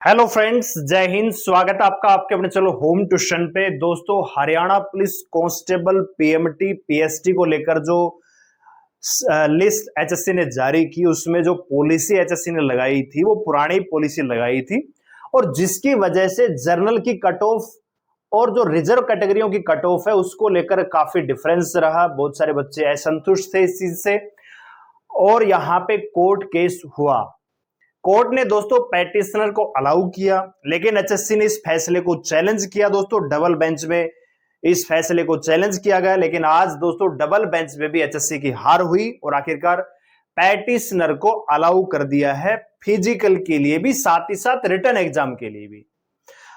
Hello friends, जय हिंद। स्वागत है आपका आपके अपने चलो होम ट्यूशन पे। दोस्तों, Haryana police constable PMT PST को लेकर जो लिस्ट एचएससी ने जारी की, उसमें जो पॉलिसी एचएससी ने लगाई थी वो पुरानी पॉलिसी लगाई थी, और जिसकी वजह से जर्नल की कट ऑफ और जो रिजर्व कैटेगरियों की कट ऑफ है उसको लेकर काफी डिफरेंस रहा। बहुत सारे बच्चे असंतुष्ट थे इस चीज से, और यहां पे कोर्ट केस हुआ। कोर्ट ने दोस्तों पैटिशनर को अलाउ किया, लेकिन एचएससी ने इस फैसले को चैलेंज किया। दोस्तों, डबल बेंच में इस फैसले को चैलेंज किया गया, लेकिन आज दोस्तों डबल बेंच में भी एचएससी की हार हुई और आखिरकार पैटिशनर को अलाउ कर दिया है फिजिकल के लिए भी, साथ ही साथ रिटन एग्जाम के लिए भी।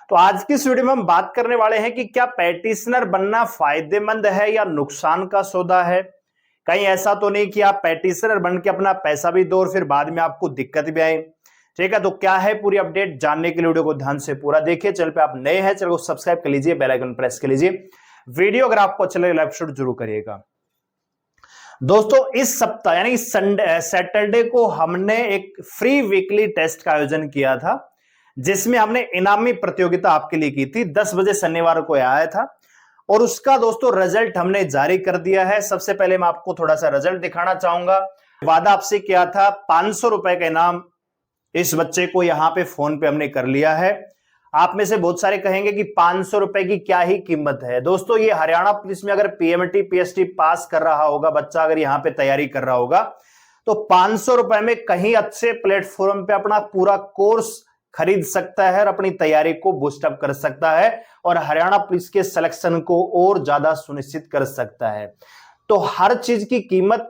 तो आज की इस वीडियो में हम बात करने वाले हैं कि क्या पैटिशनर बनना फायदेमंद है या नुकसान का सौदा है। कहीं ऐसा तो नहीं कि आप पैटिशनर बन के अपना पैसा भी दो और फिर बाद में आपको दिक्कत भी आए। ठीक है, तो क्या है पूरी अपडेट जानने के लिए वीडियो को ध्यान से पूरा देखिए। चैनल पे आप नए हैं, चैनल को सब्सक्राइब कर लीजिए, बेल आइकन प्रेस कर लीजिए। वीडियो अगर आपको अच्छा लगे लाइक शेयर जरूर करिएगा। दोस्तों, इस सप्ताह यानी सैटरडे को हमने एक फ्री वीकली टेस्ट का आयोजन किया था, जिसमें हमने इनामी प्रतियोगिता आपके लिए की थी। 10 बजे शनिवार को आया था और उसका दोस्तों रिजल्ट हमने जारी कर दिया है। सबसे पहले मैं आपको थोड़ा सा रिजल्ट दिखाना चाहूंगा। वादा आपसे किया था 500 रुपए का इनाम इस बच्चे को यहां पे फोन पे हमने कर लिया है। आप में से बहुत सारे कहेंगे कि 500 रुपए की क्या ही कीमत है। दोस्तों, ये हरियाणा पुलिस में अगर पीएमटी पीएसटी पास कर रहा होगा बच्चा, अगर यहां पे तैयारी कर रहा होगा, तो 500 रुपए में कहीं अच्छे प्लेटफॉर्म पे अपना पूरा कोर्स खरीद सकता है और अपनी तैयारी को बूस्टअप कर सकता है और हरियाणा पुलिस के सिलेक्शन को और ज्यादा सुनिश्चित कर सकता है। तो हर चीज की कीमत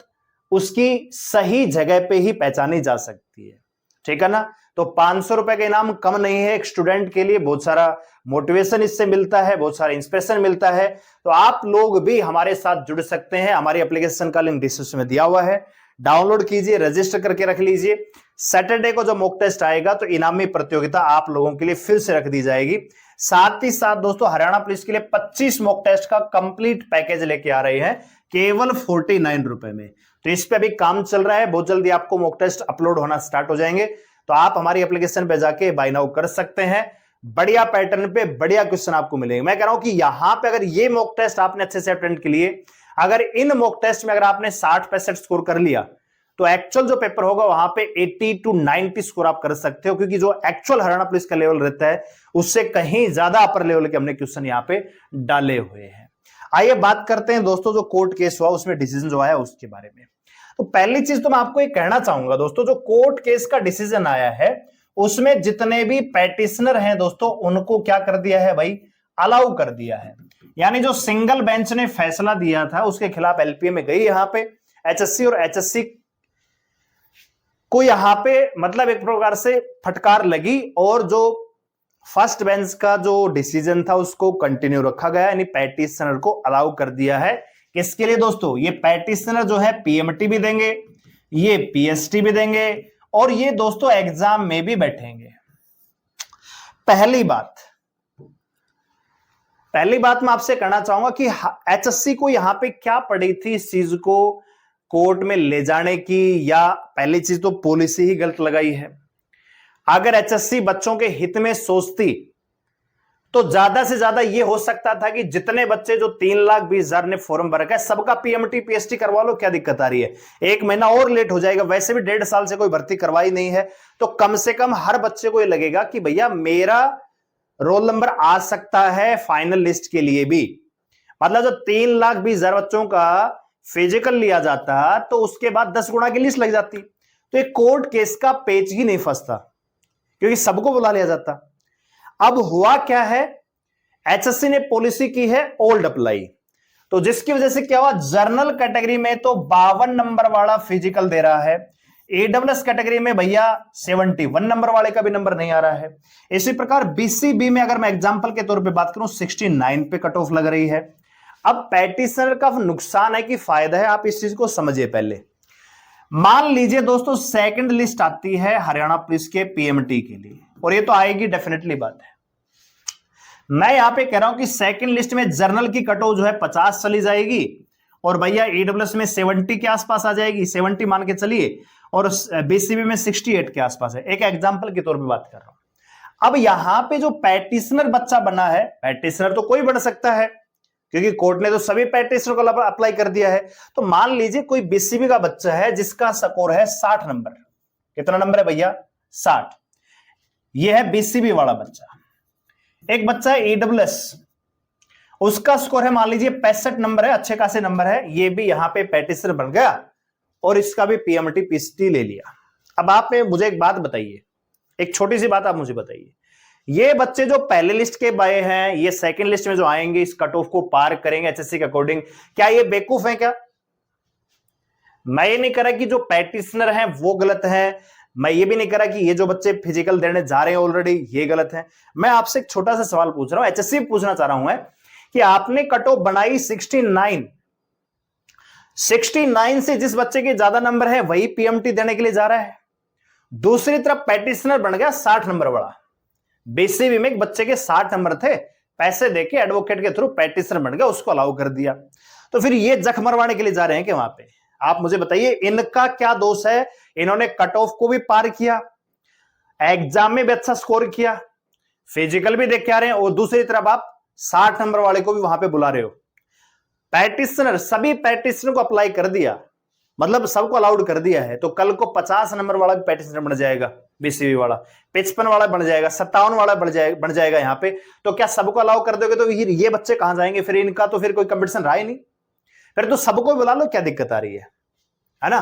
उसकी सही जगह पे ही पहचानी जा सकती है। ठीक है ना। तो 500 रुपए का इनाम कम नहीं है। एक स्टूडेंट के लिए बहुत सारा मोटिवेशन इससे मिलता है, बहुत सारा इंस्पिरेशन मिलता है। तो आप लोग भी हमारे साथ जुड़ सकते हैं। हमारी एप्लीकेशन का लिंक डिस्क्रिप्शन में दिया हुआ है, डाउनलोड कीजिए, रजिस्टर करके रख लीजिए। सैटरडे को जो मॉक टेस्ट आएगा तो इनामी प्रतियोगिता आप लोगों के लिए फिर से रख दी जाएगी। साथ ही साथ दोस्तों, हरियाणा पुलिस के लिए 25 मॉक टेस्ट का कंप्लीट पैकेज लेके आ रहे हैं केवल 49 रुपए में। तो इस पे अभी काम चल रहा है, बहुत जल्दी आपको मॉक टेस्ट अपलोड होना स्टार्ट हो जाएंगे। तो आप हमारी एप्लीकेशन पे जाके बाय नाउ कर सकते हैं। बढ़िया पैटर्न पे बढ़िया क्वेश्चन आपको मिलेंगे। मैं कह रहा हूं कि यहां पे अगर ये मॉक टेस्ट आपने अच्छे से अटेंड के लिए, अगर इन मॉक टेस्ट में अगर आपने 60% स्कोर कर लिया, तो एक्चुअल जो पेपर होगा वहां पे 80 to 90 स्कोर आप कर सकते हो, क्योंकि जो एक्चुअल हरियाणा पुलिस का लेवल रहता है उससे कहीं ज्यादा अपर लेवल के हमने क्वेश्चन यहां पे डाले हुए हैं। आइए बात करते हैं दोस्तों, जो कोर्ट केस हुआ उसमें डिसीजन जो आया उसके बारे में। तो पहली चीज तो मैं आपको ये कहना चाहूंगा दोस्तों, जो कोर्ट केस का डिसीजन आया है उसमें जितने भी पैटिशनर हैं दोस्तों, उनको क्या कर दिया है भाई, अलाउ कर दिया है। यानी जो सिंगल बेंच ने फैसला दिया था उसके खिलाफ एलपीए में गई यहां पे एचएससी, और एचएससी को यहां पे मतलब एक प्रकार से फटकार लगी, और जो फर्स्ट बेंच का जो डिसीजन था उसको कंटिन्यू रखा गया, यानी पैटिशनर को अलाउ कर दिया है। किसके लिए दोस्तों, ये पैटिशनर जो है पीएमटी भी देंगे, ये पीएसटी भी देंगे, और ये दोस्तों एग्जाम में भी बैठेंगे। पहली बात मैं आपसे कहना चाहूंगा कि एचएससी को यहां पे क्या पड़ी थी इस चीज को कोर्ट में ले जाने की, या पहली चीज तो पॉलिसी ही गलत लगाई है। अगर एचएससी बच्चों के हित में सोचती तो ज्यादा से ज्यादा यह हो सकता था कि जितने बच्चे जो 3,20,000 ने फॉर्म भरा है सबका पीएमटी पीएसटी करवा लो, क्या दिक्कत आ रही है। 1 महीना और लेट हो जाएगा, वैसे भी 1.5 साल से कोई भर्ती करवाई नहीं है, तो कम से कम हर बच्चे को यह लगेगा कि भैया मेरा रोल नंबर आ सकता है फाइनल लिस्ट के लिए भी। मतलब जो 3,20,000 बच्चों का फिजिकल लिया जाता तो उसके बाद 10 गुना की लिस्ट लग जाती, तो एक कोर्ट केस का पेच ही नहीं फंसता, क्योंकि सबको बुला लिया जाता। अब हुआ क्या है, एचएससी ने पॉलिसी की है ओल्ड अप्लाई, तो जिसकी वजह से क्या हुआ, जर्नल कैटेगरी में तो 52 नंबर वाला फिजिकल दे रहा है, एडब्ल्यूएस कैटेगरी में भैया 71 नंबर वाले का भी नंबर नहीं आ रहा है। इसी प्रकार बीसीबी में अगर मैं एग्जांपल के तौर पे बात करूं 69 पे कट ऑफ लग रही है। अब पैटिशनर का नुकसान है कि फायदा है, आप इस चीज को समझिए। पहले मान लीजिए दोस्तों सेकंड लिस्ट आती है हरियाणा पुलिस के पीएमटी के लिए, और ये तो आएगी डेफिनेटली बात है। मैं यहां पे कह रहा हूं कि सेकंड लिस्ट में जर्नल की कट ऑफ जो है 50 चली जाएगी, और भैया ईडब्ल्यूएस में 70 के आसपास आ जाएगी, 70 मान के चलिए, और बीसीबी में 68 के आसपास है। एक एग्जांपल के तौर पे बात कर रहा हूं। अब यहां पे जो पैटिशनर बच्चा बना है, पैटिशनर तो कोई बन सकता है क्योंकि कोर्ट ने तो सभी पैटिशनर को अप्लाई कर दिया है। तो मान लीजिए कोई बीसीबी का बच्चा है जिसका स्कोर है 60 नंबर। कितना नंबर है भैया? 60। यह है बीसीबी वाला बच्चा। एक बच्चा है ईडब्ल्यूएस, उसका स्कोर है मान लीजिए 65 नंबर है, अच्छे खासे नंबर है। ये भी यहां पे पैटिशनर बन गया और इसका भी पीएमटी पीएचडी ले लिया। अब आप मुझे एक बात बताइए, एक छोटी सी बात आप मुझे बताइए, ये बच्चे जो पहले लिस्ट के आए हैं, ये सेकंड लिस्ट में जो आएंगे, इस कट ऑफ को पार करेंगे एचएससी के अकॉर्डिंग, क्या ये बेवकूफ है क्या? मैं ये नहीं कह रहा कि जो पैटिशनर हैं वो गलत है, मैं ये भी नहीं कह रहा कि ये जो बच्चे फिजिकल देने जा रहे हैं ऑलरेडी ये गलत है। मैं आपसे एक छोटा सा सवाल पूछ रहा हूं, एचएससी पूछना चाह रहा हूं मैं, कि आपने कट ऑफ बनाई 69 से जिस बच्चे के ज्यादा नंबर है वही पीएमटी देने के लिए जा रहा है। दूसरी तरफ पैटिशनर बन गया 60 नंबर वाला। बीसीबी में एक बच्चे के 60 नंबर थे, पैसे देके एडवोकेट के थ्रू पैटिशनर बन गया, उसको अलाउ कर दिया। तो फिर ये जख मरवाने के लिए जा रहे हैं कि वहां पे? आप मुझे बताइए इनका क्या दोष है? इन्होंने कट ऑफ को भी पार किया, एग्जाम में भी अच्छा स्कोर किया, फिजिकल भी देख के आ रहे हैं, और दूसरी तरफ आप 60 नंबर वाले को भी वहां पे बुला रहे हो। पैटिशनर, सभी पैटिशनर को अप्लाई कर दिया, मतलब सबको अलाउड कर दिया है। तो कल को 50 नंबर वाला भी पैटिशनर बन जाएगा, बीसीबी वाला 55 वाला बन जाएगा, 57 वाला बन जाएगा यहां पे। तो क्या सबको अलाउ कर दोगे तो ये बच्चे कहां जाएंगे? फिर इनका तो फिर कोई कंपटीशन रहा ही नहीं, फिर तो सबको बुला लो, क्या दिक्कत आ रही है ना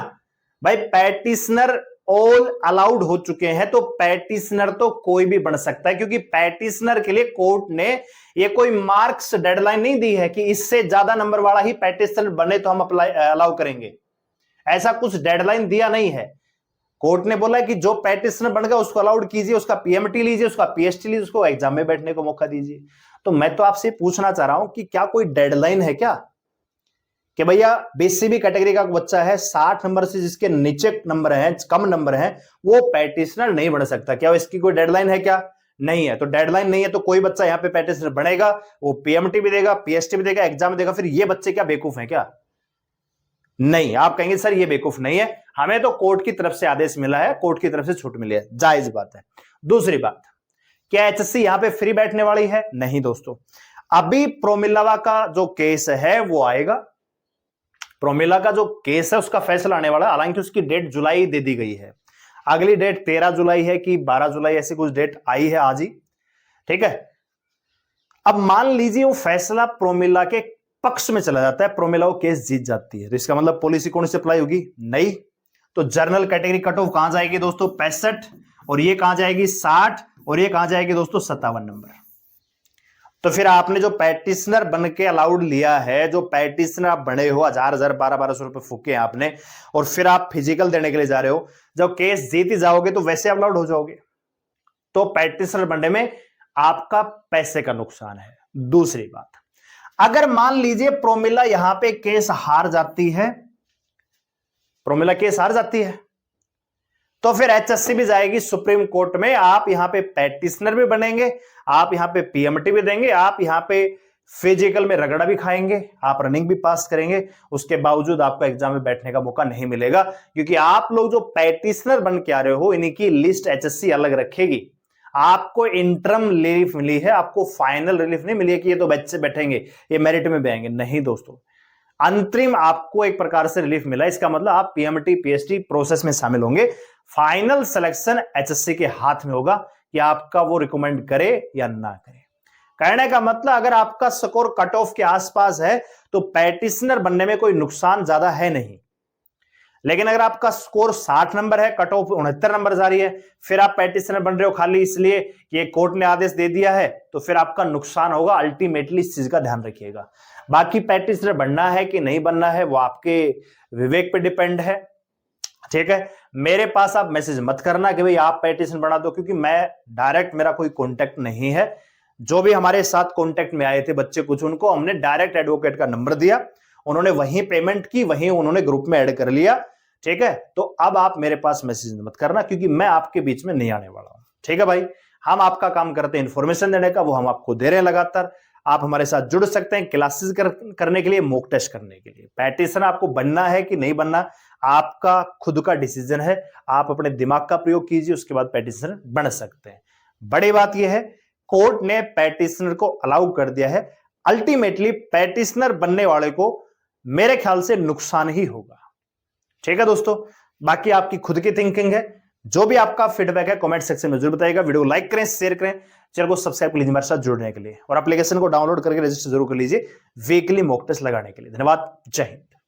भाई? पैटिशनर ऑल अलाउड हो चुके हैं, तो पैटिशनर तो कोई भी बन सकता है, क्योंकि पैटिशनर के लिए कोर्ट ने ये कोई मार्क्स डेडलाइन नहीं दी है कि इससे ज्यादा नंबर वाला ही पैटिशनर बने तो हम अलाउ करेंगे। ऐसा कुछ डेडलाइन दिया नहीं है। कोर्ट ने बोला कि जो पैटिशनर बन गया उसको अलाउड कीजिए, उसका पीएमटी लीजिए, उसका पीएचडी लीजिए, उसको एग्जाम में बैठने को मौका दीजिए। तो मैं तो आपसे पूछना चाह रहा हूं कि क्या कोई डेडलाइन है क्या कि भैया बीसीबी कैटेगरी का बच्चा है 60 नंबर से जिसके नीचे नंबर है, कम नंबर है, वो पैटिशनर नहीं बन सकता? क्या इसकी कोई डेडलाइन है क्या? नहीं है। तो डेडलाइन नहीं है तो कोई बच्चा यहां पे पैटिशनर बनेगा, वो पीएमटी भी देगा, पीएचडी भी देगा, एग्जाम भी देगा। फिर ये बच्चे क्या बेवकूफ है क्या? नहीं। आप कहेंगे सर ये बेवकूफ नहीं है, हमें तो कोर्ट की तरफ से आदेश मिला है, कोर्ट की तरफ से छूट मिली है, जायज बात है। दूसरी बात, क्या एचएससी यहां पे फ्री बैठने वाली है? नहीं दोस्तों, अभी प्रोमिलावा का जो केस है वो आएगा। प्रोमिला का जो केस है उसका फैसला आने वाला है, हालांकि उसकी डेट जुलाई दे दी गई है। अगली डेट 13 जुलाई है कि 12 जुलाई, ऐसी कुछ डेट आई है आज ही, ठीक है। अब मान लीजिए वो फैसला प्रोमिला के पक्ष में चला जाता है, प्रोमिला वो केस जीत जाती है, तो इसका मतलब पॉलिसी कौन से अप्लाई होगी? नहीं। तो जनरल कैटेगरी कट ऑफ कहां जाएगी दोस्तों? 65, और ये कहां जाएगी? 60, और ये कहां जाएगी दोस्तों? 57 नंबर। तो फिर आपने जो पैटिशनर बन के अलाउड लिया है, जो पैटिशनर आप बने हो, 1000 1200 रुपए फूके आपने, और फिर आप फिजिकल देने के लिए जा रहे हो, जब केस जीत ही जाओगे तो वैसे अलाउड हो जाओगे। तो पैटिशनर बनने में आपका पैसे का नुकसान है। दूसरी बात, अगर मान लीजिए प्रोमिला यहां पे केस हार जाती है, प्रोमिला केस हार जाती है, तो फिर एचएससी भी जाएगी सुप्रीम कोर्ट में। आप यहां पे पैटिशनर भी बनेंगे, आप यहां पे पीएमटी भी देंगे, आप यहां पे फिजिकल में रगड़ा भी खाएंगे, आप रनिंग भी पास करेंगे, उसके बावजूद आपको एग्जाम में बैठने का मौका नहीं मिलेगा, क्योंकि आप लोग जो पैटिशनर बन के आ रहे हो इनकी लिस्ट एचएससी अलग रखेगी। आपको इंटरम रिलीफ मिली है, आपको फाइनल रिलीफ नहीं मिली है कि ये तो बच्चे बैठेंगे, ये मेरिट में भी आएंगे। नहीं दोस्तों, अंतरिम आपको एक प्रकार से रिलीफ मिला, इसका मतलब आप पीएमटी पीएचडी प्रोसेस में शामिल होंगे। फाइनल सिलेक्शन एचएससी के हाथ में होगा कि आपका वो रिकमेंड करे या ना करे। कहने का मतलब अगर आपका स्कोर कट ऑफ के आसपास है तो पैटिशनर बनने में कोई नुकसान ज्यादा है नहीं, लेकिन अगर आपका स्कोर 60 नंबर है, कट ऑफ 69 नंबर जा रही है, फिर आप पैटिशनर बन रहे हो खाली इसलिए कि ये कोर्ट ने आदेश दे दिया है, तो फिर आपका नुकसान होगा। अल्टीमेटली इस चीज का ध्यान रखिएगा। बाकी पैटिशनर बनना है कि नहीं बनना है वो आपके विवेक पे डिपेंड है, ठीक है। मेरे पास आप मैसेज मत करना कि भाई आप पैटिशन बना दो, क्योंकि मैं डायरेक्ट, मेरा कोई कॉन्टेक्ट नहीं है। जो भी हमारे साथ कॉन्टेक्ट में आए थे बच्चे कुछ, उनको हमने डायरेक्ट एडवोकेट का नंबर दिया, उन्होंने वहीं पेमेंट की, वहीं उन्होंने ग्रुप में ऐड कर लिया, ठीक है। तो अब आप मेरे पास मैसेज मत करना, क्योंकि मैं आपके बीच में नहीं आने वाला हूं, ठीक है भाई। हम आपका काम करते हैं इंफॉर्मेशन देने का, वो हम आपको दे रहे हैं लगातार। आप हमारे साथ जुड़ सकते हैं क्लासेस करने के लिए, मॉक टेस्ट करने के लिए। पैटिशन आपको बनना है कि नहीं बनना, आपका खुद का डिसीजन है। आप अपने दिमाग का प्रयोग कीजिए, उसके बाद पैटिशन बन सकते हैं। बड़ी बात यह है कोर्ट ने पैटिशनर को अलाउ कर दिया है। अल्टीमेटली पैटिशनर बनने वाले को मेरे ख्याल से नुकसान ही होगा। ठीक है दोस्तों, बाकी आपकी खुद की थिंकिंग है। जो भी आपका फीडबैक है कमेंट सेक्शन में जरूर बताइएगा। वीडियो को लाइक करें, शेयर करें, चैनल को सब्सक्राइब कर लीजिए हमारे साथ जुड़ने के लिए, और एप्लीकेशन को डाउनलोड करके रजिस्टर जरूर कर लीजिए वीकली मॉक टेस्ट लगाने के लिए। धन्यवाद, जय हिंद।